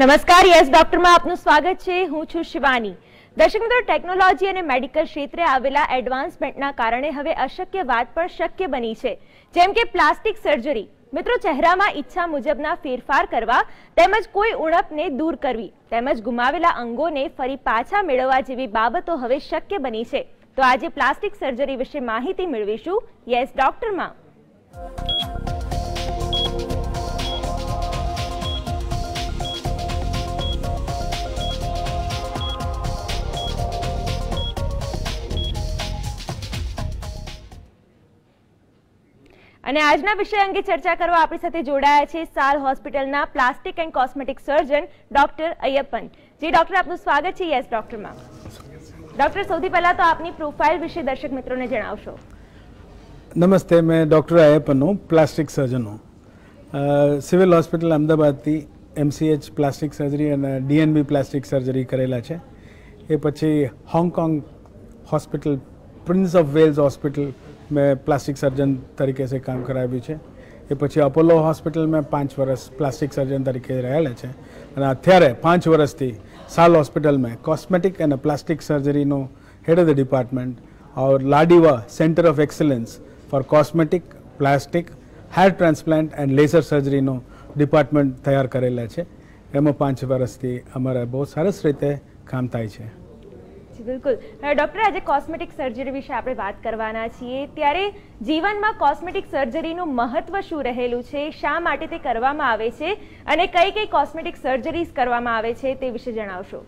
નમસ્કાર, યસ ડોક્ટરમાં આપનું સ્વાગત છે. હું છું શિવાની. દર્શક મિત્રો, ટેકનોલોજી અને મેડિકલ ક્ષેત્રે આવેલા એડવાન્સમેન્ટના કારણે હવે અશક્ય વાત પણ શક્ય બની છે, જેમ કે પ્લાસ્ટિક સર્જરી. મિત્રો, ચહેરામાં ઈચ્છા મુજબના ફેરફાર કરવા તેમજ કોઈ ઉણપને દૂર કરવી તેમજ ગુમાવેલા અંગોને ફરી પાછા મેળવવા જેવી બાબતો હવે શક્ય બની છે. તો આજે પ્લાસ્ટિક સર્જરી વિશે માહિતી મેળવીશું યસ ડોક્ટરમાં. અને આજના વિષય અંગે ચર્ચા કરવા આપણી સાથે જોડાયા છે સાલ હોસ્પિટલના plastic and cosmetic surgeon doctor Ayyappan. જી ડોક્ટર, આપનું સ્વાગત છે યસ ડોક્ટરમાં. ડોક્ટર, સૌથી પહેલા તો આપની પ્રોફાઇલ વિશે દર્શક મિત્રોને જણાવશો. નમસ્તે, मैं डॉक्टर अय्यप्पन हूँ, प्लास्टिक सर्जन हूँ. સિવિલ હોસ્પિટલ અમદાવાદથી MCH પ્લાસ્ટિક સર્જરી અને DNB પ્લાસ્ટિક સર્જરી કરેલા છે. એ પછી Hong Kong hospital, prince of Wales hospital મેં પ્લાસ્ટિક સર્જન તરીકે से काम કરાવ્યું છે. એ પછી અપોલો હોસ્પિટલ મેં 5 વર્ષ પ્લાસ્ટિક સર્જન તરીકે રહેલા છે અને અત્યારે 5 વર્ષથી સાલ હોસ્પિટલ में कॉस्मेटिक एंड प्लास्टिक सर्जरी नो हेड ऑफ द डिपार्टमेंट और लाडीवा centre of excellence for cosmetic, plastic, hair transplant and laser surgery नो डिपार्टमेंट तैयार करेला है. एम 5 વર્ષથી અમારે બહુ સરસ રીતે કામ થાય છે. બિલકુલ ડોક્ટર, આજે કોસ્મેટિક સર્જરી વિશે આપણે વાત કરવાના છીએ. ત્યારે જીવનમાં કોસ્મેટિક સર્જરીનું મહત્વ શું રહેલું છે, શા માટે તે કરવામાં આવે છે અને કઈ કઈ કોસ્મેટિક સર્જરીઝ કરવામાં આવે છે તે વિશે જણાવશો.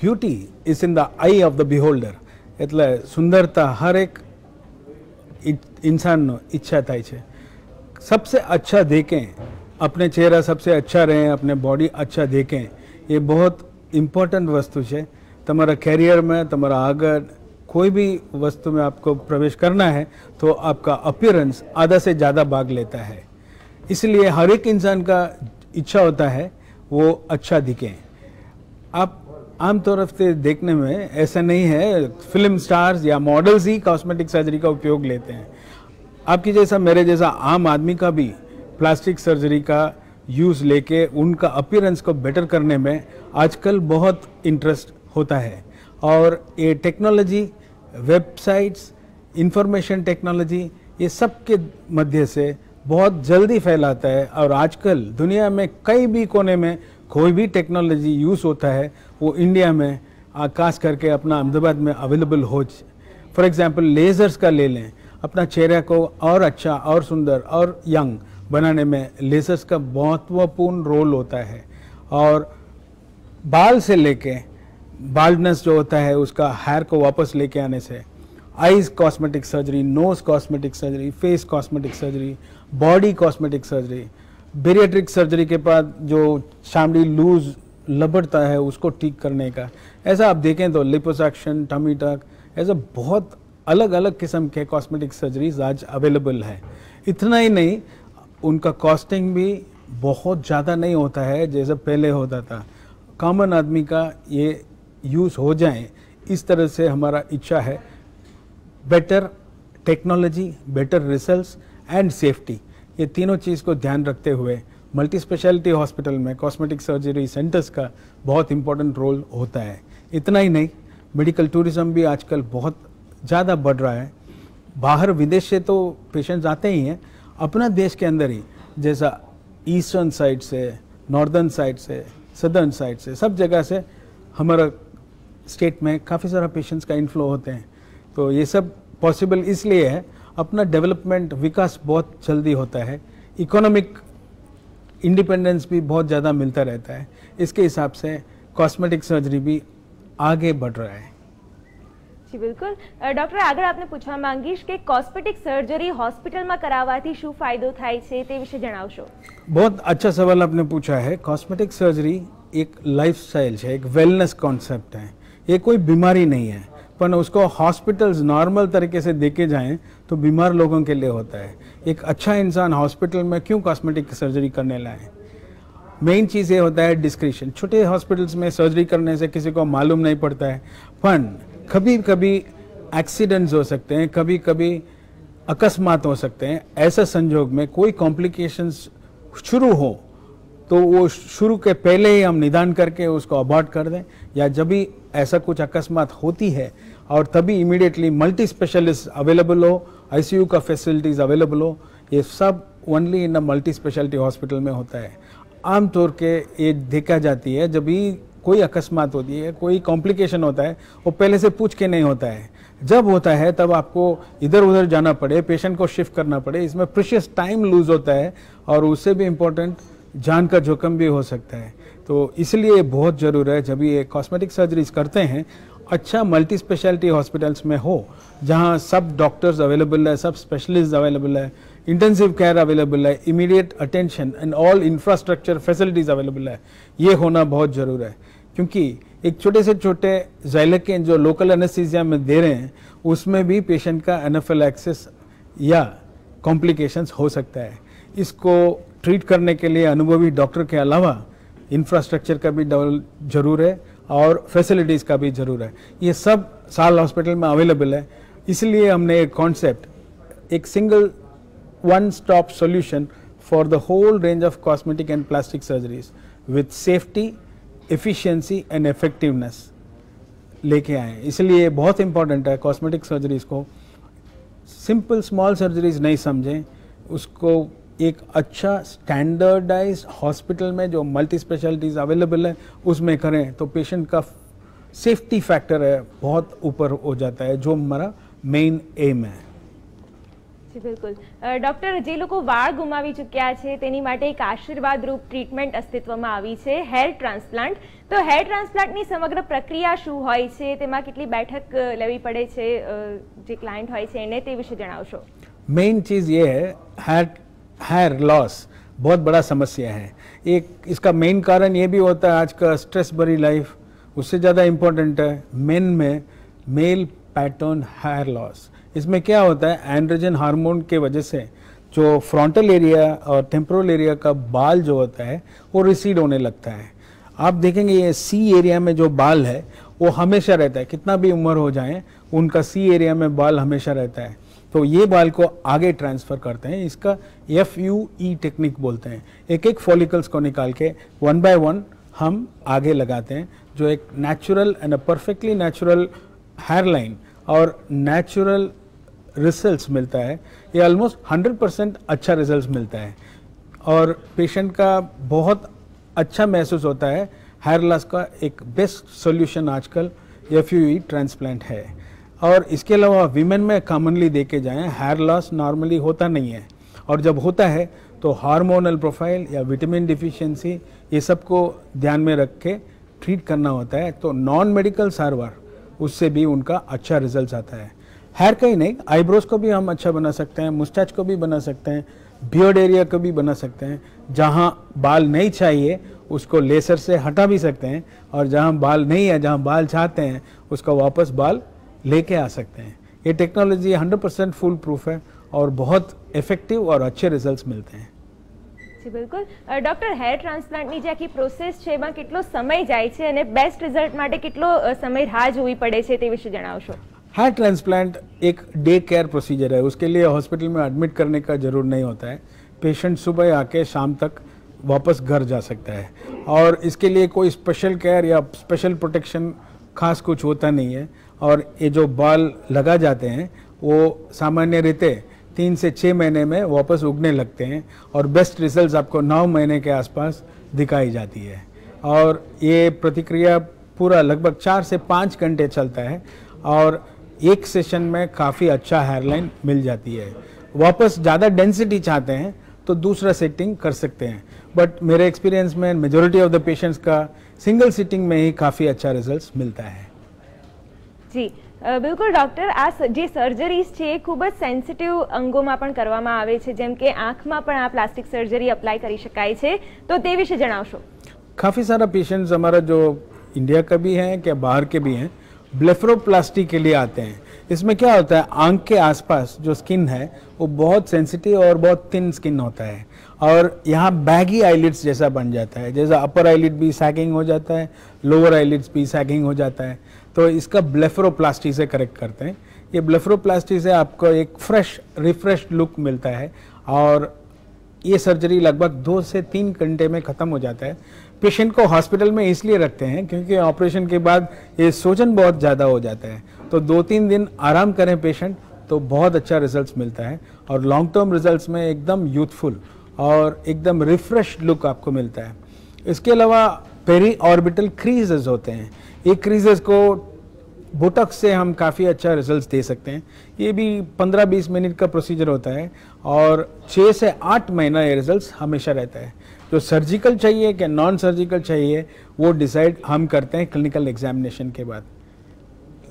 Beauty is in the eye of the beholder. એટલે સુંદરતા हर एक इंसान इच्छा થાય છે. सबसे अच्छा देखें, अपने चेहरा सबसे अच्छा रहें, अपने बॉडी अच्छा देखें, ये बहुत इम्पोर्टेंट वस्तु है. तुम्हारा कैरियर में, तुम्हारा आगे कोई भी वस्तु में आपको प्रवेश करना है तो आपका अपीयरेंस आधा से ज़्यादा भाग लेता है. इसलिए हर एक इंसान का इच्छा होता है वो अच्छा दिखे. आप आम तौर से देखने में ऐसा नहीं है, फिल्म स्टार्स या मॉडल्स ही कॉस्मेटिक सर्जरी का उपयोग लेते हैं. आपकी जैसा, मेरे जैसा आम आदमी का भी प्लास्टिक सर्जरी का यूज़ लेके उनका अपीयरेंस को बेटर करने में आजकल बहुत इंटरेस्ट होता है. और ये टेक्नोलॉजी, वेबसाइट्स, इंफॉर्मेशन टेक्नोलॉजी, ये सब के मध्य से बहुत जल्दी फैलाता है. और आजकल दुनिया में कई भी कोने में कोई भी टेक्नोलॉजी यूज़ होता है वो इंडिया में खास करके अपना अहमदाबाद में अवेलेबल हो. फॉर एग्जांपल लेज़र्स का ले लें. अपना चेहरे को और अच्छा और सुंदर और यंग बनाने में लेज़र्स का महत्वपूर्ण रोल होता है. और बाल से लेके बाल्डनेस जो होता है उसका हेयर को वापस लेके आने से, eyes cosmetic surgery, nose cosmetic surgery, face cosmetic surgery, body cosmetic surgery, bariatric surgery के बाद जो चामड़ी लूज लबड़ता है उसको ठीक करने का, ऐसा आप देखें तो लिपोसक्शन, टमी टक, ऐसा बहुत अलग अलग किस्म के कॉस्मेटिक सर्जरीज आज अवेलेबल है. इतना ही नहीं, उनका कॉस्टिंग भी बहुत ज़्यादा नहीं होता है जैसे पहले होता था. कॉमन आदमी का ये यूज़ हो जाए, इस तरह से हमारा इच्छा है. Better technology, better results and safety, ये तीनों चीज़ को ध्यान रखते हुए मल्टी स्पेशलिटी हॉस्पिटल में कॉस्मेटिक सर्जरी सेंटर्स का बहुत इम्पोर्टेंट रोल होता है. इतना ही नहीं, मेडिकल टूरिज़्म भी आजकल बहुत ज़्यादा बढ़ रहा है. बाहर विदेश से तो पेशेंट्स आते ही हैं, अपना देश के अंदर ही जैसा ईस्टर्न साइड से, नॉर्दर्न साइड से, सदर्न साइड से, सब जगह से हमारा स्टेट में काफ़ी सारा पेशेंट्स का इनफ्लो होते हैं. तो ये सब पॉसिबल इसलिए है, अपना डेवलपमेंट, विकास बहुत जल्दी होता है, इकोनॉमिक इंडिपेंडेंस भी बहुत ज़्यादा मिलता रहता है. इसके हिसाब से कॉस्मेटिक सर्जरी भी आगे बढ़ रहा है. जी बिल्कुल डॉक्टर, આગળ આપને પૂછવા માંગીશ કે કોસ્મેટિક સર્જરી હોસ્પિટલમાં કરાવવાથી શું ફાયદો થાય છે તે વિશે જણાવશો. बहुत अच्छा सवाल आपने पूछा है. कॉस्मेटिक सर्जरी एक लाइफस्टाइल है, एक वेलनेस कॉन्सेप्ट है. ये कोई बीमारी नहीं है, पर उसको हॉस्पिटल्स नॉर्मल तरीके से देखे जाएं तो बीमार लोगों के लिए होता है. एक अच्छा इंसान हॉस्पिटल में क्यों कॉस्मेटिक सर्जरी करने लाए? मेन चीज़ ये होता है डिस्क्रिप्शन. छोटे हॉस्पिटल्स में सर्जरी करने से किसी को मालूम नहीं पड़ता है, पर कभी कभी एक्सीडेंट्स हो सकते हैं, कभी कभी अकस्मात हो सकते हैं. ऐसा संजोग में कोई कॉम्प्लिकेशंस शुरू हो तो वो शुरू के पहले ही हम निदान करके उसको अबॉर्ट कर दें, या जब भी ऐसा कुछ अकस्मात होती है और तभी इमीडिएटली मल्टी स्पेशलिस्ट अवेलेबल हो, आईसीयू का फैसिलिटीज़ अवेलेबल हो, ये सब only in a multi speciality hospital में होता है। आमतौर के ये देखा जाती है जब भी कोई अकस्मात होती है, कोई कॉम्प्लिकेशन होता है, वो पहले से पूछ के नहीं होता है। जब होता है तब आपको इधर उधर जाना पड़े, पेशेंट को शिफ्ट करना पड़े, इसमें प्रीशियस टाइम लूज होता है और उससे भी इम्पोर्टेंट जान का जोखिम भी हो सकता है। तो इसलिए बहुत ज़रूर है जब ये कॉस्मेटिक सर्जरीज करते हैं अच्छा मल्टी स्पेशलिटी हॉस्पिटल्स में हो, जहाँ सब डॉक्टर्स अवेलेबल है, सब स्पेशलिस्ट अवेलेबल है, इंटेंसिव केयर अवेलेबल है, immediate attention and all infrastructure facilities available है। ये होना बहुत ज़रूर है, क्योंकि एक छोटे से छोटे ज़ाइलेकेन जो लोकल एनेस्थीसिया में दे रहे हैं उसमें भी पेशेंट का एनाफिलैक्सिस या कॉम्प्लिकेशंस हो सकता है। इसको ट्रीट करने के लिए अनुभवी डॉक्टर के अलावा इंफ्रास्ट्रक्चर का भी जरूर है और फैसिलिटीज़ का भी जरूर है। ये सब साल हॉस्पिटल में अवेलेबल है। इसलिए हमने एक कॉन्सेप्ट, एक single one stop solution for the whole range of cosmetic and plastic surgeries with safety, efficiency and effectiveness लेके आए। इसलिए बहुत इंपॉर्टेंट है कॉस्मेटिक सर्जरीज को सिंपल स्मॉल सर्जरीज नहीं समझें, उसको एक अच्छा स्टैंडर्डाइज हॉस्पिटल में जो मल्टी स्पेशलिटीज़ अवेलेबल है उसमें करें तो पेशेंट का सेफ्टी फैक्टर है बहुत ऊपर हो जाता है, जो हमारा मेन एम है। જી બિલકુલ ડોક્ટર, જે લોકો વાળ ગુમાવી ચૂક્યા છે તેની માટે એક આશીર્વાદ રૂપ ટ્રીટમેન્ટ અસ્તિત્વમાં આવી છે, હેર ટ્રાન્સપ્લાન્ટ. તો હેર ટ્રાન્સપ્લાન્ટની સમગ્ર પ્રક્રિયા શું હોય છે, તેમાં કેટલી બેઠક લેવી પડે છે, જે ક્લાયન્ટ હોય છે એને તે વિશે જણાવશો. मेन चीज़ ये है हेयर लॉस बहुत बड़ा समस्या है। एक इसका मेन कारण ये भी होता है आज का स्ट्रेस भरी लाइफ, उससे ज़्यादा इम्पोर्टेंट है मेन में मेल पैटर्न हेयर लॉस। इसमें क्या होता है, एंड्रोजन हार्मोन के वजह से जो फ्रंटल एरिया और टेम्पोरल एरिया का बाल जो होता है वो रिसीड होने लगता है। आप देखेंगे ये सी एरिया में जो बाल है वो हमेशा रहता है, कितना भी उम्र हो जाए उनका सी एरिया में बाल हमेशा रहता है। तो ये बाल को आगे ट्रांसफ़र करते हैं, इसका FUE टेक्निक बोलते हैं। एक एक फॉलिकल्स को निकाल के 1 बाय 1 हम आगे लगाते हैं, जो एक natural and a perfectly natural hair line और नेचुरल रिजल्ट्स मिलता है। ये ऑलमोस्ट 100% अच्छा रिजल्ट्स मिलता है और पेशेंट का बहुत अच्छा महसूस होता है। हेयर लॉस का एक बेस्ट सॉल्यूशन आजकल FUE ट्रांसप्लांट है। और इसके अलावा विमेन में कॉमनली देखे जाएं हेयर लॉस नॉर्मली होता नहीं है, और जब होता है तो हार्मोनल प्रोफाइल या विटामिन डिफिशिएंसी ये सब को ध्यान में रख के ट्रीट करना होता है। तो नॉन मेडिकल सारवार उससे भी उनका अच्छा रिजल्ट आता है। हेयर का ही नहीं, आईब्रोज को भी हम अच्छा बना सकते हैं, मुस्टैच को भी बना सकते हैं, बियर्ड एरिया को भी बना सकते हैं। जहाँ बाल नहीं चाहिए उसको लेसर से हटा भी सकते हैं, और जहाँ बाल नहीं है, जहाँ बाल चाहते हैं उसको वापस बाल लेके आ सकते हैं। ये टेक्नोलॉजी 100% फुल प्रूफ है और बहुत इफेक्टिव और अच्छे रिजल्ट्स मिलते हैं। જી બિલકુલ ડોક્ટર, હેર ટ્રાન્સપ્લાન્ટની જે આખી પ્રોસેસ છે એમાં કેટલો સમય જાય છે અને બેસ્ટ રિઝલ્ટ માટે કેટલો સમય રાહ જોવી પડે છે તે વિશે જણાવશો. हेयर ट्रांसप्लांट एक डे केयर प्रोसीजर है, उसके लिए हॉस्पिटल में एडमिट करने का ज़रूर नहीं होता है। पेशेंट सुबह आके शाम तक वापस घर जा सकता है और इसके लिए कोई स्पेशल केयर या स्पेशल प्रोटेक्शन खास कुछ होता नहीं है। और ये जो बाल लगा जाते हैं वो सामान्य रीते 3 से 6 महीने में वापस उगने लगते हैं और बेस्ट रिजल्ट्स आपको 9 महीने के आसपास दिखाई जाती है। और ये प्रतिक्रिया पूरा लगभग 4 से 5 घंटे चलता है और एक सेशन में काफ़ी अच्छा हेयरलाइन मिल जाती है। वापस ज़्यादा डेंसिटी चाहते हैं तो दूसरा सेटिंग कर सकते हैं, बट मेरे एक्सपीरियंस में मेजॉरिटी ऑफ द पेशेंट्स का सिंगल सिटिंग में ही काफ़ी अच्छा रिजल्ट्स मिलता है। જી બિલકુલ ડોક્ટર, આ જે સર્જરીઝ છે એ ખૂબ જ સેન્સિટિવ અંગોમાં પણ કરવામાં આવે છે, જેમ કે આંખમાં પણ આ પ્લાસ્ટિક સર્જરી અપ્લાય કરી શકાય છે, તો તે વિશે જણાવશો. काफ़ी सारा पेशेंट्स हमारा जो इंडिया का भी है क्या बाहर के भी हैं ब्लेफरोप्लास्टी के लिए आते हैं। इसमें क्या होता है, आंख के आसपास जो स्किन है वो बहुत सेंसिटिव और बहुत थिन स्किन होता है और यहाँ बैगी आईलिड्स जैसा बन जाता है, जैसा अपर आईलिड भी सैगिंग हो जाता है, लोअर आईलिड्स भी सैगिंग हो जाता है। तो इसका ब्लेफरोप्लास्टी से करेक्ट करते हैं। ये ब्लेफरोप्लास्टी से आपको एक फ्रेश रिफ्रेश लुक मिलता है और ये सर्जरी लगभग 2 से 3 घंटे में ख़त्म हो जाता है। पेशेंट को हॉस्पिटल में इसलिए रखते हैं क्योंकि ऑपरेशन के बाद ये सूजन बहुत ज़्यादा हो जाता है, तो 2-3 दिन आराम करें पेशेंट तो बहुत अच्छा रिजल्ट्स मिलता है और लॉन्ग टर्म रिजल्ट्स में एकदम यूथफुल और एकदम रिफ्रेश लुक आपको मिलता है। इसके अलावा पेरी ऑर्बिटल क्रीजेस होते हैं, ये क्रीजेस को बोटॉक्स से हम काफ़ी अच्छा रिजल्ट्स दे सकते हैं। ये भी 15-20 मिनट का प्रोसीजर होता है और 6 से 8 महीना ये रिजल्ट्स हमेशा रहता है। जो सर्जिकल चाहिए क्या नॉन सर्जिकल चाहिए वो डिसाइड हम करते हैं क्लिनिकल एग्जामिनेशन के बाद।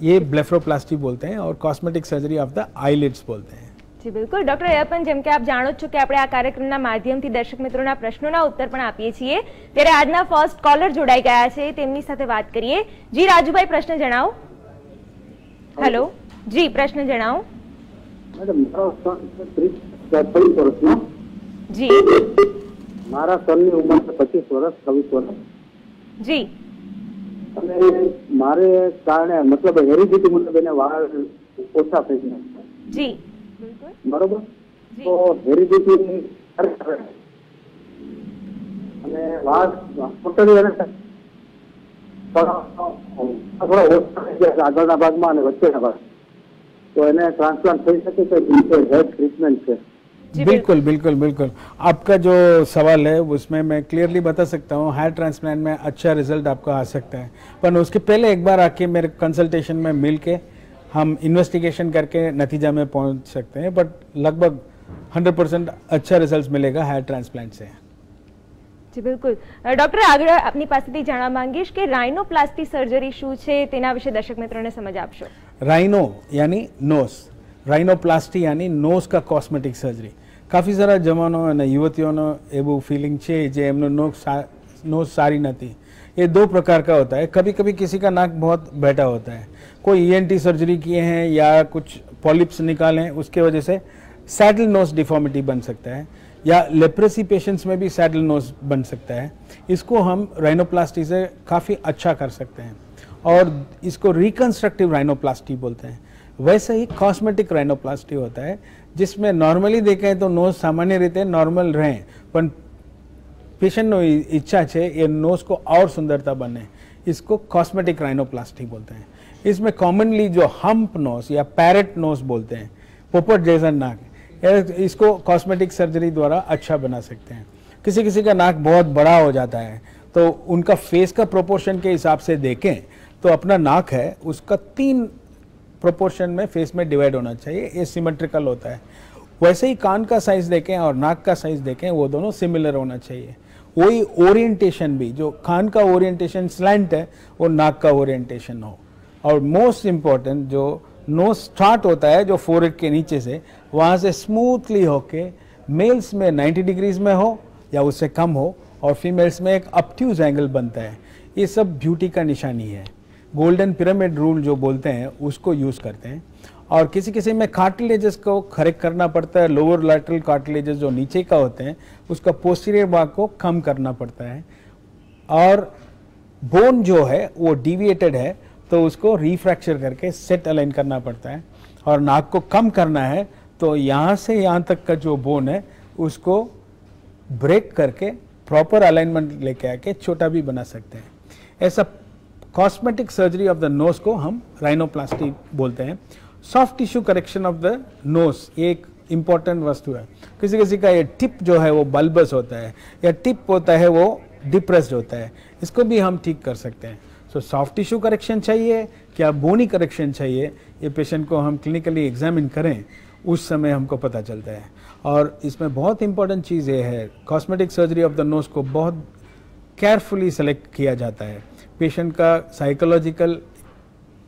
ये ब्लेफरोप्लास्टी बोलते हैं और cosmetic surgery of the eyelids बोलते हैं। જી બિલકુલ ડોક્ટર એ પણ જેમ કે આપ જાણો છો કે આપણે આ કાર્યક્રમના માધ્યમથી દર્શક મિત્રોના પ્રશ્નોના ઉત્તર પણ આપીએ છીએ, ત્યારે આજના ફર્સ્ટ કોલર જોડાઈ ગયા છે, તેમની સાથે વાત કરીએ। જી રાજુભાઈ, પ્રશ્ન જણાવો। હેલો જી, પ્રશ્ન જણાવો। મેડમ, મારો સન 23 વર્ષનો જી મારા સનની ઉંમર છે 25 વર્ષ 26 વર્ષ જી અને મારે કારણે મતલબ હેરિડિટી મુજબ એને વાળ ઓછા થઈ ગયા જી બરોબર, તો હેરિડિટી અને વાળ ટોટલી એને થોડા ઓછા થઈ ગયા આગળના ભાગમાં અને વચ્ચેના ભાગ, तो इन्हें ट्रांसप्लांट થઈ શકે છે? हेड ट्रीटमेंट છે? बिल्कुल बिल्कुल बिल्कुल, आपका जो सवाल है उसमें मैं क्लियरली बता सकता हूँ, हेयर ट्रांसप्लांट में अच्छा रिजल्ट आपको आ सकता है, पर उसके पहले एक बार आके मेरे कंसल्टेशन में मिल के हम इन्वेस्टिगेशन करके नतीजा में पहुँच सकते हैं, बट लगभग 100% अच्छा रिजल्ट मिलेगा हेयर ट्रांसप्लांट से। જી બિલકુલ ડોક્ટર, આગળ આપની પાસેથી જાણવા માંગીશ કે રાઇનોપ્લાસ્ટી સર્જરી શું છે, તેના વિશે દર્શક મિત્રોને સમજ આપશો। राइनो यानी नोस, राइनोप्लास्टी यानी नोस का कॉस्मेटिक सर्जरी। काफ़ी सारा जवानों અને યુવતીઓનો એવું ફીલિંગ છે જે એમનો नोस सारी नहीं। ये 2 प्रकार का होता है, कभी कभी किसी का नाक बहुत बैठा होता है, कोई ENT सर्जरी किए हैं या कुछ पॉलिप्स निकाले हैं उसके वजह से सैडल नोस डिफॉर्मिटी बन सकता है, या लेप्रेसी पेशेंट्स में भी सैडल नोस बन सकता है। इसको हम राइनोप्लास्टी से काफ़ी अच्छा कर सकते हैं और इसको रिकन्स्ट्रक्टिव राइनोप्लास्टी बोलते हैं। वैसे ही कॉस्मेटिक राइनोप्लास्टी होता है जिसमें नॉर्मली देखें तो नोज सामान्य रीते नॉर्मल रहें, पर पेशेंटનો ઈચ્છા છે એ नोज को और सुंदरता बने, इसको कॉस्मेटिक राइनोप्लास्टी बोलते हैं। इसमें कॉमनली जो हम्प नोज या पैरेट नोज बोलते हैं, पोपट जैसा नाक, इसको कॉस्मेटिक सर्जरी द्वारा अच्छा बना सकते हैं। किसी किसी का नाक बहुत बड़ा हो जाता है तो उनका फेस का प्रोपोर्शन के हिसाब से देखें तो अपना नाक है उसका 3 प्रोपोर्शन में फेस में डिवाइड होना चाहिए, ये सिमेट्रिकल होता है। वैसे ही कान का साइज देखें और नाक का साइज देखें, वो दोनों सिमिलर होना चाहिए। वही ओरिएंटेशन भी, जो कान का ओरिएंटेशन स्लैंट है वो नाक का ओरिएंटेशन हो। और मोस्ट इम्पॉर्टेंट जो नोज स्टार्ट होता है जो फोरहेड के नीचे से, वहाँ से स्मूथली होके मेल्स में 90 डिग्रीज में हो या उससे कम हो और फीमेल्स में एक ऑब्ट्यूज एंगल बनता है। ये सब ब्यूटी का निशानी है। गोल्डन पिरामिड रूल जो बोलते हैं उसको यूज़ करते हैं। और किसी किसी में कार्टिलेजेस को करेक्ट करना पड़ता है, लोअर लैटरल कार्टिलेजेस जो नीचे का होते हैं उसका पोस्टीरियर भाग को कम करना पड़ता है। और बोन जो है वो डिविएटेड है तो उसको रिफ्रैक्चर करके सेट अलाइन करना पड़ता है। और नाक को कम करना है तो यहाँ से यहाँ तक का जो बोन है उसको ब्रेक करके प्रॉपर अलाइनमेंट लेके आके छोटा भी बना सकते हैं। ऐसा cosmetic surgery of the nose को हम राइनोप्लास्टी बोलते हैं। Soft tissue correction of the nose ये एक इम्पॉर्टेंट वस्तु है। किसी किसी का ये टिप जो है वो बल्बस होता है या टिप होता है वो डिप्रेस्ड होता है, इसको भी हम ठीक कर सकते हैं। सो सॉफ्ट टिश्यू करेक्शन चाहिए क्या बोनी करेक्शन चाहिए, ये पेशेंट को हम क्लिनिकली एग्जामिन करें उस समय हमको पता चलता है। और इसमें बहुत इंपॉर्टेंट चीज़ ये है, cosmetic surgery of the nose को बहुत केयरफुली सेलेक्ट किया जाता है। पेशेंट का साइकोलॉजिकल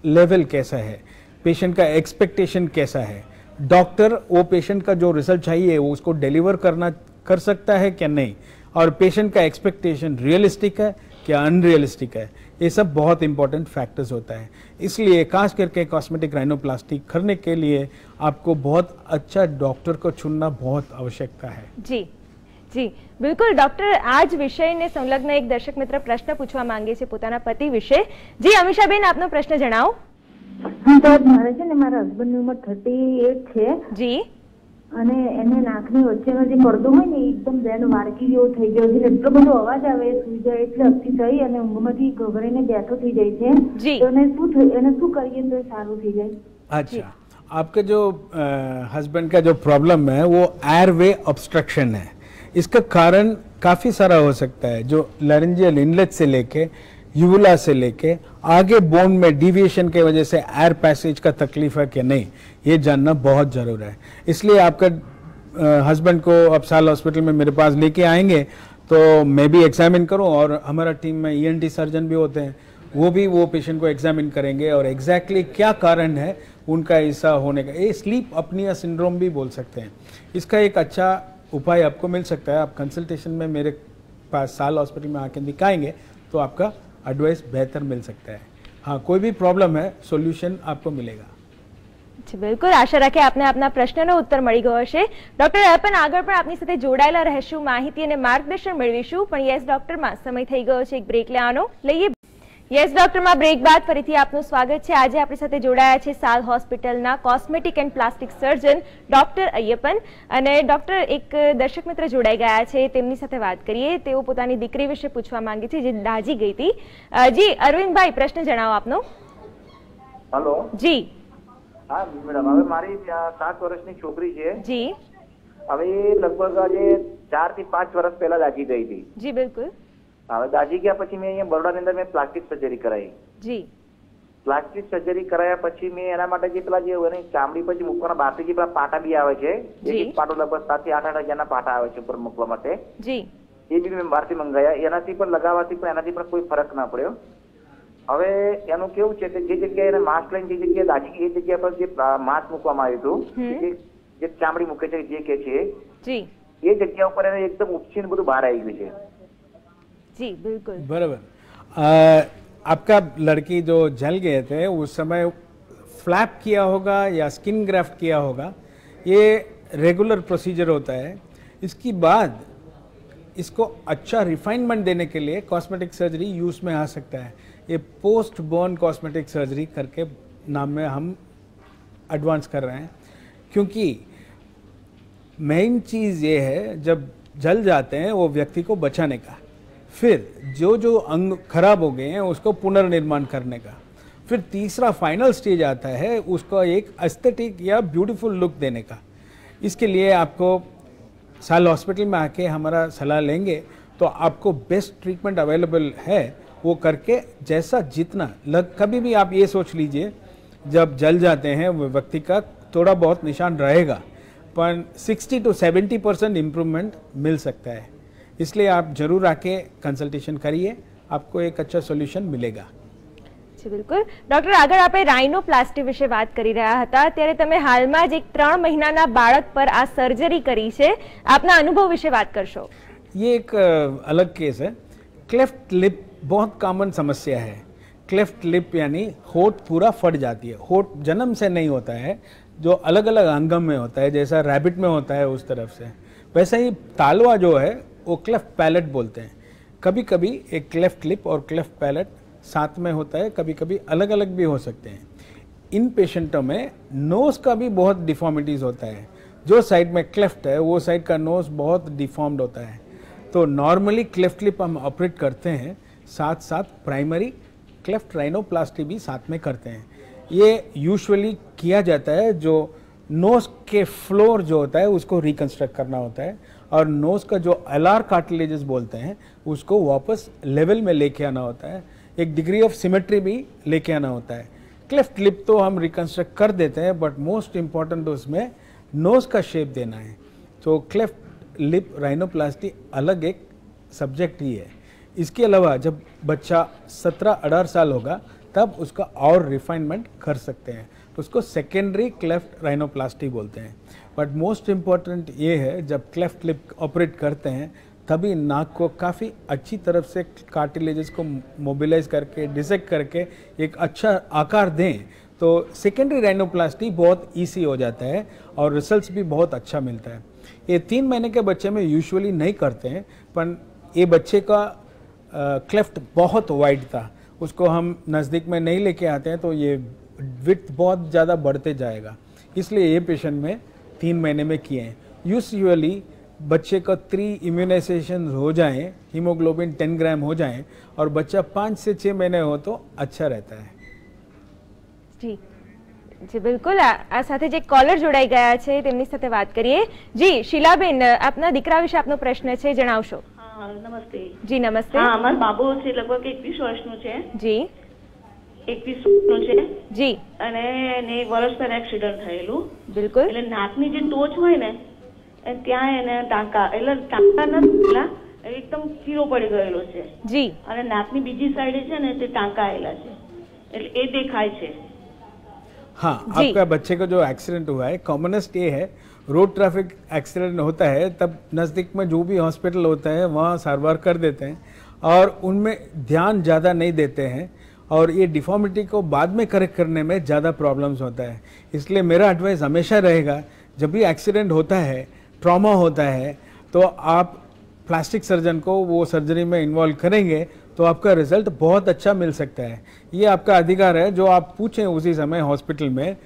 लेवल कैसा है, पेशेंट का एक्सपेक्टेशन कैसा है, डॉक्टर वो पेशेंट का जो रिजल्ट चाहिए वो उसको डिलीवर कर सकता है क्या नहीं, और पेशेंट का एक्सपेक्टेशन रियलिस्टिक है क्या अनरियलिस्टिक है, ये सब बहुत इंपॉर्टेंट फैक्टर्स होता है। इसलिए खास करके कॉस्मेटिक राइनोप्लास्टी करने के लिए आपको बहुत अच्छा डॉक्टर को चुनना बहुत आवश्यकता है। जी जी बिल्कुल डॉक्टर, आज विषय ने संलग्न एक दर्शक मित्र प्रश्न पूछवा मांगे छे पोताना पति विषे। जी अमीषाबेन, आपनो प्रश्न जणाવો। हाँ साहब, मारे छे ने मारा हस्बैंड ની ઉંમર 38 છે जी અને એને નાકની વચ્ચેનો જે પડદો હોય ને એકદમ બેન વાળકી જેવો થઈ ગયો છે, એટલો બધો અવાજ આવે સુઈ જાય એટલે અતિ થઈ અને ઊંઘમાંથી ગભરાઈને બેઠો થઈ જાય છે, તો એને શું કરીએ તો સારું થઈ જાય? अच्छा, आपके जो हस्बैंड का जो प्रॉब्लम है वो एयरवे ऑब्स्ट्रक्शन है। इसका कारण काफ़ी सारा हो सकता है, जो लैरिंजियल इनलेट से लेके यूवुला से लेके आगे बोन में डिविएशन के वजह से एयर पैसेज का तकलीफ है कि नहीं, ये जानना बहुत ज़रूर है। इसलिए आपका हस्बैंड को अब साल हॉस्पिटल में मेरे पास लेके आएंगे तो मैं भी एग्जामिन करूं, और हमारा टीम में ENT सर्जन भी होते हैं, वो पेशेंट को एग्जामिन करेंगे और एग्जैक्टली क्या कारण है उनका ऐसा होने का। ये स्लीप अपनिया सिंड्रोम भी बोल सकते हैं। इसका एक अच्छा उपाय आपको मिल सकता है। आप कंसल्टेशन में मेरे पास साल हॉस्पिटल में आके दिखाएंगे तो आपका एडवाइस बेहतर मिल सकता है। हाँ, कोई भी प्रॉब्लम है सोल्यूशन आपको मिलेगा। બિલકુલ, આશા રાખે આપને આપના પ્રશ્નનો ઉત્તર મળી ગયો હશે। ડોક્ટર પણ આગળ પણ આપની સાથે જોડાયેલા રહેશું, માહિતી અને માર્ગદર્શન મેળવીશું, પણ યસ ડોક્ટરમાં સમય થઈ ગયો છે એક બ્રેક લેવાનો, લઈએ। યસ ડોક્ટરમાં બ્રેક બાદ ફરીથી આપનું સ્વાગત છે। આજે આપણી સાથે જોડાયા છે સાલ હોસ્પિટલના cosmetic and plastic surgeon doctor Ayyappan, અને ડોક્ટર એક દર્શક મિત્ર જોડાઈ ગયા છે, તેમની સાથે વાત કરીએ। તેઓ પોતાની દીકરી વિશે પૂછવા માંગે છે જે દાઝી ગઈ હતી। જી અરવિંદભાઈ, પ્રશ્ન જણાવો આપનો। હેલો જી। હા મેડમ, હવે મારી 7 વર્ષની છોકરી છે જી। હવે લગભગ આજે 4 થી 5 વર્ષ પહેલા દાઝી ગઈ હતી। જી બિલકુલ। હવે દાઝી ગયા પછી મેં અહીંયા બરોડાની અંદર મેં પ્લાસ્ટિક સર્જરી કરાવી। જી। પ્લાસ્ટિક સર્જરી કરાયા પછી મેં એના માટે જે પેલા જે એની ચામડી પછી મૂકવાના બારથી જે પેલા પાટા બી આવે છે, એક પાટો લગભગ 7 થી 8 હજારના પાટા આવે છે ઉપર મૂકવા માટે, જી, એ બી મેં બહારથી મંગાવ્યા। એનાથી પણ લગાવવાથી પણ એનાથી પણ કોઈ ફરક ના પડ્યો। હવે એનું કેવું છે કે જે જગ્યાએ એને માસ્ક લઈને જે જગ્યાએ દાઝી ગઈ એ જગ્યા પર જે માસ્ક મૂકવામાં આવ્યું હતું, જે ચામડી મૂકે છે જે કે છે જી, એ જગ્યા ઉપર એને એકદમ ઉપસીને બધું બહાર આવી ગયું છે। जी बिल्कुल बराबर। आपका लड़की जो जल गए थे उस समय फ्लैप किया होगा या स्किन ग्राफ्ट किया होगा, ये रेगुलर प्रोसीजर होता है। इसके बाद इसको अच्छा रिफाइनमेंट देने के लिए कॉस्मेटिक सर्जरी यूज़ में आ सकता है। ये पोस्ट बॉर्न कॉस्मेटिक सर्जरी करके नाम में हम एडवांस कर रहे हैं, क्योंकि मेन चीज़ ये है जब जल जाते हैं वो व्यक्ति को बचाने का, फिर जो अंग खराब हो गए हैं उसको पुनर्निर्माण करने का, फिर तीसरा फाइनल स्टेज आता है उसको एक एस्थेटिक या ब्यूटीफुल लुक देने का। इसके लिए आपको साल हॉस्पिटल में आके हमारा सलाह लेंगे तो आपको बेस्ट ट्रीटमेंट अवेलेबल है, वो करके जैसा जितना कभी भी आप ये सोच लीजिए जब जल जाते हैं वो व्यक्ति का थोड़ा बहुत निशान रहेगा, पर 60 to 70% इम्प्रूवमेंट मिल सकता है। इसलिए आप जरूर आके कंसल्टेशन करिए, आपको एक अच्छा सोल्यूशन मिलेगा। जी बिल्कुल। डॉक्टर, આગળ આપણે રાઇનોપ્લાસ્ટી વિશે વાત કરી રહ્યા હતા, ત્યારે તમે હાલમાં જ એક 3 મહિનાના બાળક પર આ સર્જરી કરી છે, આપના અનુભવ વિશે વાત કરશો। ये एक अलग केस है। क्लेफ्ट लिप बहुत कॉमन समस्या है। क्लेफ्ट लिप यानी होठ पूरा फट जाती है। होठ जन्म से नहीं होता है, जो अलग अलग अंगम में होता है, जैसा रैबिट में होता है उस तरफ से, वैसे ही तालवा जो है वो क्लेफ्ट पैलेट बोलते हैं। कभी कभी एक क्लेफ्ट लिप और क्लेफ्ट पैलेट साथ में होता है, कभी कभी अलग अलग भी हो सकते हैं। इन पेशेंटों में नोज़ का भी बहुत डिफॉर्मिटीज़ होता है। जो साइड में क्लेफ्ट है वो साइड का नोज़ बहुत डिफॉर्म्ड होता है, तो नॉर्मली क्लेफ्ट लिप हम ऑपरेट करते हैं, साथ साथ प्राइमरी क्लेफ्ट राइनोप्लास्टी भी साथ में करते हैं। ये यूजुअली किया जाता है, जो नोज़ के फ्लोर जो होता है उसको रिकन्स्ट्रक्ट करना होता है, और नोज़ का जो एलार कार्टिलेजेस बोलते हैं उसको वापस लेवल में लेके आना होता है, एक डिग्री ऑफ सिमेट्री भी लेके आना होता है। क्लेफ्ट लिप तो हम रिकन्स्ट्रक्ट कर देते हैं, बट मोस्ट इम्पॉर्टेंट उसमें नोज़ का शेप देना है। तो क्लेफ्ट लिप राइनोप्लास्टी अलग एक सब्जेक्ट ही है। इसके अलावा जब बच्चा 17-18 साल होगा तब उसका और रिफाइनमेंट कर सकते हैं, तो उसको सेकेंडरी क्लेफ्ट राइनोप्लास्टी बोलते हैं। बट मोस्ट इम्पॉर्टेंट ये है जब क्लेफ्ट लिप ऑपरेट करते हैं तभी नाक को काफ़ी अच्छी तरफ से कार्टिलेजेस को मोबिलाइज करके डिसेक्ट करके एक अच्छा आकार दें, तो सेकेंडरी राइनोप्लास्टी बहुत ईजी हो जाता है और रिजल्ट्स भी बहुत अच्छा मिलता है। ये 3 महीने के बच्चे में यूजुअली नहीं करते हैं, पर ये बच्चे का क्लेफ्ट बहुत वाइड था, उसको हम नज़दीक में नहीं लेके आते हैं तो ये विड्थ बहुत ज़्यादा बढ़ते जाएगा, इसलिए ये पेशेंट में 3 महीने में किए हैं। यूजुअली बच्चे का 3 इम्यूनाइजेशन हो जाएं, हीमोग्लोबिन 10 ग्राम हो जाएं और बच्चा 5 से 6 महीने हो तो अच्छा रहता है। जी जी बिल्कुल। आ સાથે જે કોલર જોડાઈ ગયા છે તેમની સાથે વાત કરીએ। જી શીલાબેન, આપના દીકરા વિશે આપનો પ્રશ્ન છે, જણાવશો। હા નમસ્તે। જી નમસ્તે। હા, અમારો બાબુ છે લગભગ 21 વર્ષનો છે। જી 21 વર્ષનો છે જી। અને એને વર્ષ પહેલા એક્સિડન્ટ થયેલું। બિલકુલ। એટલે નાકની જે ટોચ હોય ને ત્યાં એને ટાંકા, એટલે ટાંકા નથીલા, એકદમ ચીરો પડી ગયેલો છે જી। અને નાકની બીજી સાઈડે છે ને તે ટાંકા આવેલા છે, એટલે એ દેખાય છે। हाँ, आपका बच्चे को जो एक्सीडेंट हुआ है, कॉमनेस्ट ये है, रोड ट्रैफिक एक्सीडेंट होता है तब नज़दीक में जो भी हॉस्पिटल होता है वहाँ सारवार कर देते हैं और उनमें ध्यान ज़्यादा नहीं देते हैं और ये डिफॉर्मिटी को बाद में करेक्ट करने में ज़्यादा प्रॉब्लम्स होता है। इसलिए मेरा एडवाइस हमेशा रहेगा, जब भी एक्सीडेंट होता है, ट्रॉमा होता है, तो आप प्लास्टिक सर्जन को वो सर्जरी में इन्वॉल्व करेंगे तो आपका रिजल्ट बहुत अच्छा मिल सकता है। ये आपका अधिकार है, जो आप पूछें उसी समय हॉस्पिटल में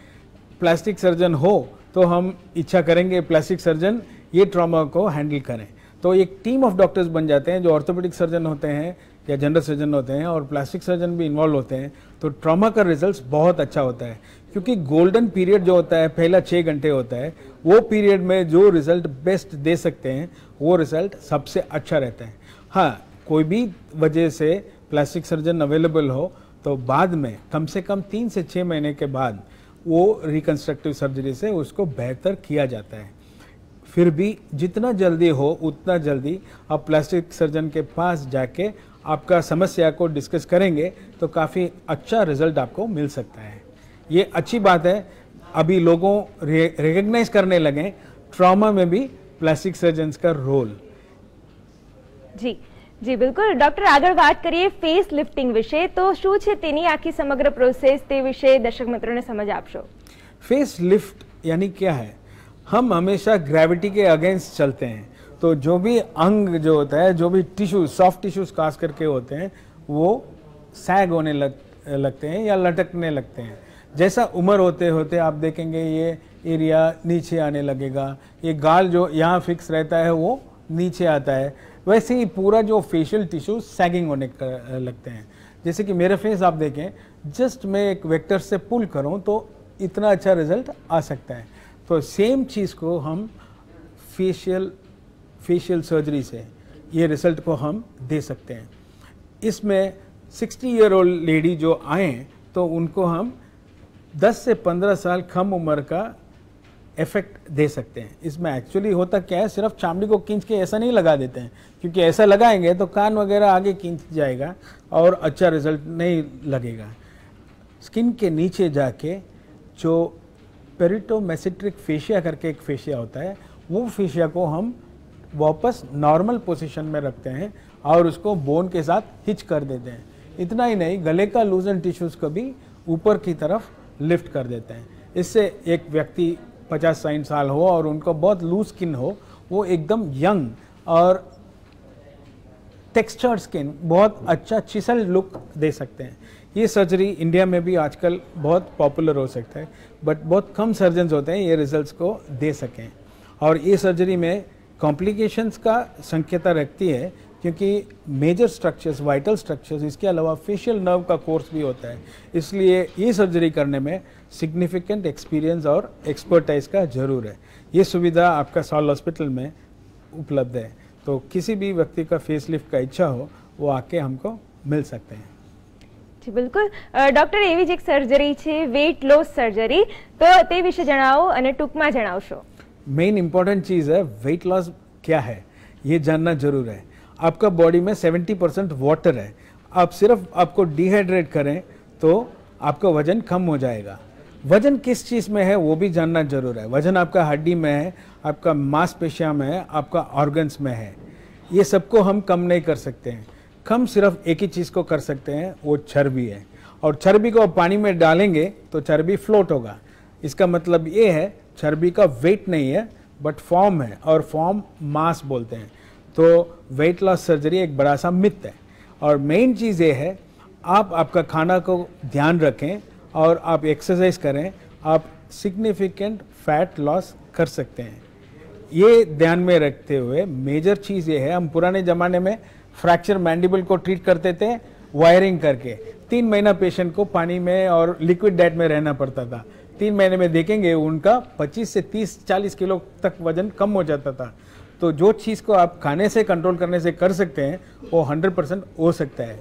प्लास्टिक सर्जन हो तो हम इच्छा करेंगे प्लास्टिक सर्जन ये ट्रॉमा को हैंडल करें। तो एक टीम ऑफ डॉक्टर्स बन जाते हैं, जो ऑर्थोपेडिक सर्जन होते हैं या जनरल सर्जन होते हैं और प्लास्टिक सर्जन भी इन्वॉल्व होते हैं, तो ट्रॉमा का रिजल्ट बहुत अच्छा होता है। क्योंकि गोल्डन पीरियड जो होता है पहला 6 घंटे होता है, वो पीरियड में जो रिजल्ट बेस्ट दे सकते हैं वो रिजल्ट सबसे अच्छा रहता है। हाँ, कोई भी वजह से प्लास्टिक सर्जन अवेलेबल हो तो बाद में कम से कम 3 से 6 महीने के बाद वो रिकंस्ट्रक्टिव सर्जरी से उसको बेहतर किया जाता है। फिर भी जितना जल्दी हो उतना जल्दी आप प्लास्टिक सर्जन के पास जाके आपका समस्या को डिस्कस करेंगे तो काफ़ी अच्छा रिजल्ट आपको मिल सकता है। ये अच्छी बात है, अभी लोगों रिकग्नाइज करने लगे ट्रॉमा में भी प्लास्टिक सर्जन का रोल। जी जी बिल्कुल। डॉक्टर, આગળ વાત કરીએ ફેસ લિફ્ટિંગ વિશે, તો શું છે તેની આખી સમગ્ર પ્રોસેસ, તે વિશે દર્શક મિત્રોને સમજ આપશો। फेस लिफ्ट यानी क्या है? हम हमेशा ग्रेविटी के अगेंस्ट चलते हैं, तो जो भी अंग जो होता है, जो भी टिश्यूज, सॉफ्ट टिश्यूज खास करके होते हैं, वो सैग होने लगते हैं या लटकने लगते हैं। जैसा उम्र होते होते आप देखेंगे ये एरिया नीचे आने लगेगा, ये गाल जो यहाँ फिक्स रहता है वो नीचे आता है, वैसे ही पूरा जो फेशियल टिश्यू सैगिंग होने लगते हैं। जैसे कि मेरा फेस आप देखें, जस्ट मैं एक वेक्टर से पुल करूं तो इतना अच्छा रिजल्ट आ सकता है। तो सेम चीज़ को हम फेशियल सर्जरी से ये रिजल्ट को हम दे सकते हैं। इसमें 60 ईयर ओल्ड लेडी जो आए तो उनको हम 10 से 15 साल कम उम्र का इफेक्ट दे सकते हैं। इसमें एक्चुअली होता क्या है, सिर्फ चामड़ी को खींच के ऐसा नहीं लगा देते हैं, क्योंकि ऐसा लगाएंगे तो कान वगैरह आगे खींच जाएगा और अच्छा रिजल्ट नहीं लगेगा। स्किन के नीचे जाके जो पेरिटोमेसेट्रिक फेशिया करके एक फेशिया होता है, वो फेशिया को हम वापस नॉर्मल पोजीशन में रखते हैं और उसको बोन के साथ हिच कर देते हैं। इतना ही नहीं, गले का लूजन टिश्यूज को भी ऊपर की तरफ लिफ्ट कर देते हैं। इससे एक व्यक्ति 50-60 साल हो और उनको बहुत लूज स्किन हो, वो एकदम यंग और टेक्सचर्ड स्किन, बहुत अच्छा चिसल लुक दे सकते हैं। ये सर्जरी इंडिया में भी आजकल बहुत पॉपुलर हो सकता है, बट बहुत कम सर्जन्स होते हैं ये रिजल्ट्स को दे सकें। और ये सर्जरी में कॉम्प्लिकेशंस का संकेता रखती है, क्योंकि मेजर स्ट्रक्चर्स, वाइटल स्ट्रक्चर्स, इसके अलावा फेशियल नर्व का कोर्स भी होता है। इसलिए ये सर्जरी करने में सिग्निफिकेंट एक्सपीरियंस और एक्सपर्टाइज का ज़रूर है। ये सुविधा आपका सॉल हॉस्पिटल में उपलब्ध है, तो किसी भी व्यक्ति का फेस लिफ्ट का इच्छा हो वो आके हमको मिल सकते हैं। जी बिल्कुल। डॉक्टर, एवी ज एक सर्जरी है वेट लॉस सर्जरी, तो ते विषे जणावो अने टूंकमां जणावशो। मेन इंपॉर्टेंट चीज़ है वेट लॉस क्या है ये जानना जरूर है। आपका बॉडी में 70% वाटर है, आप सिर्फ आपको डिहाइड्रेट करें तो आपका वजन कम हो जाएगा। वजन किस चीज़ में है वो भी जानना जरूर है। वजन आपका हड्डी में है, आपका मांसपेशियों में है, आपका ऑर्गन्स में है। ये सबको हम कम नहीं कर सकते हैं। कम सिर्फ एक ही चीज़ को कर सकते हैं, वो चर्बी है। और चर्बी को पानी में डालेंगे तो चर्बी फ्लोट होगा। इसका मतलब ये है चर्बी का वेट नहीं है बट फॉर्म है, और फॉर्म मास बोलते हैं। तो वेट लॉस सर्जरी एक बड़ा सा मिथ है। और मेन चीज़ ये है, आप आपका खाना को ध्यान रखें और आप एक्सरसाइज करें, आप सिग्निफिकेंट फैट लॉस कर सकते हैं। ये ध्यान में रखते हुए मेजर चीज़ ये है, हम पुराने ज़माने में फ्रैक्चर मैंडिबल को ट्रीट करते थे वायरिंग करके। 3 महीना पेशेंट को पानी में और लिक्विड डाइट में रहना पड़ता था। 3 महीने में देखेंगे उनका 25 से 30-40 किलो तक वजन कम हो जाता था। तो जो चीज़ को आप खाने से कंट्रोल करने से कर सकते हैं वो 100% हो सकता है।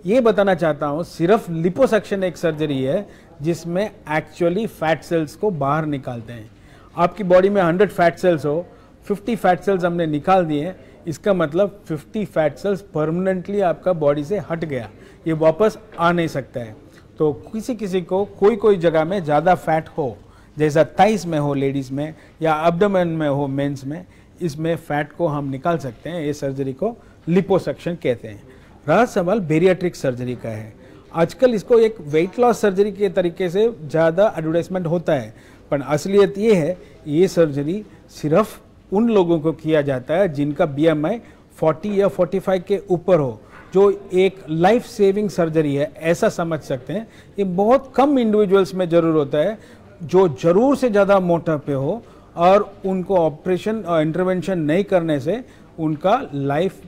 ये बताना चाहता हूँ, सिर्फ लिपोसक्शन एक सर्जरी है जिसमें एक्चुअली फैट सेल्स को बाहर निकालते हैं। आपकी बॉडी में 100 फैट सेल्स हो, 50 फैट सेल्स हमने निकाल दिए, इसका मतलब 50 फैट सेल्स परमानेंटली आपका बॉडी से हट गया, ये वापस आ नहीं सकता है। तो किसी किसी को कोई जगह में ज़्यादा फैट हो, जैसा थाइस में हो लेडीज़ में या एब्डोमेन में हो मेंस में, इसमें फैट को हम निकाल सकते हैं। ये सर्जरी को लिपोसक्शन कहते हैं। रहा सवाल बेरियाट्रिक सर्जरी का है, आजकल इसको एक वेट लॉस सर्जरी के तरीके से ज़्यादा एडवर्टाइजमेंट होता है, पर असलियत ये है ये सर्जरी सिर्फ उन लोगों को किया जाता है जिनका BMI 40 या 45 के ऊपर हो, जो एक लाइफ सेविंग सर्जरी है ऐसा समझ सकते हैं। ये बहुत कम इंडिविजुअल्स में ज़रूर होता है जो ज़रूर से ज़्यादा मोटा पे हो और उनको ऑपरेशन और इंटरवेंशन नहीं करने से उनका लाइफ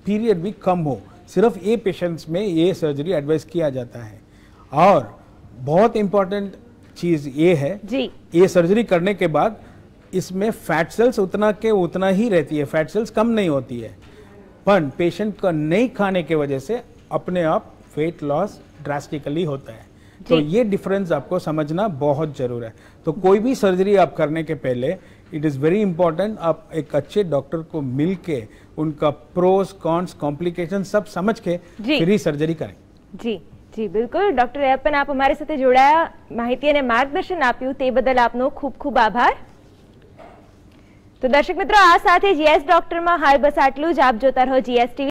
पीरियड भी कम हो। सिर्फ ये पेशेंट्स में ये सर्जरी एडवाइस किया जाता है। और बहुत इम्पॉर्टेंट चीज़ ये है जी, ये सर्जरी करने के बाद इसमें फैट सेल्स उतना के उतना ही रहती है, फैट सेल्स कम नहीं होती है, पर पेशेंट का नहीं खाने के वजह से अपने आप वेट लॉस ड्रास्टिकली होता है। तो ये डिफरेंस आपको समझना बहुत जरूर है। तो कोई भी सर्जरी आप करने के पहले इट इज़ वेरी इंपॉर्टेंट आप एक अच्छे डॉक्टर को मिल के उनका प्रोस कॉन्स कॉम्प्लिकेशन सब समझ के फिर ही सर्जरी करें। जी जी बिल्कुल डॉक्टर रेयप्पन, आप અમારી સાથે જોડાયા, માહિતી અને માર્ગદર્શન આપ્યું તે બદલ આપનો ખૂબ ખૂબ આભાર। તો દર્શક મિત્રો, આ સાથે GS ડોક્ટરમાં હાલ બસ આટલું જ। આપ જોતા રહો GS TV।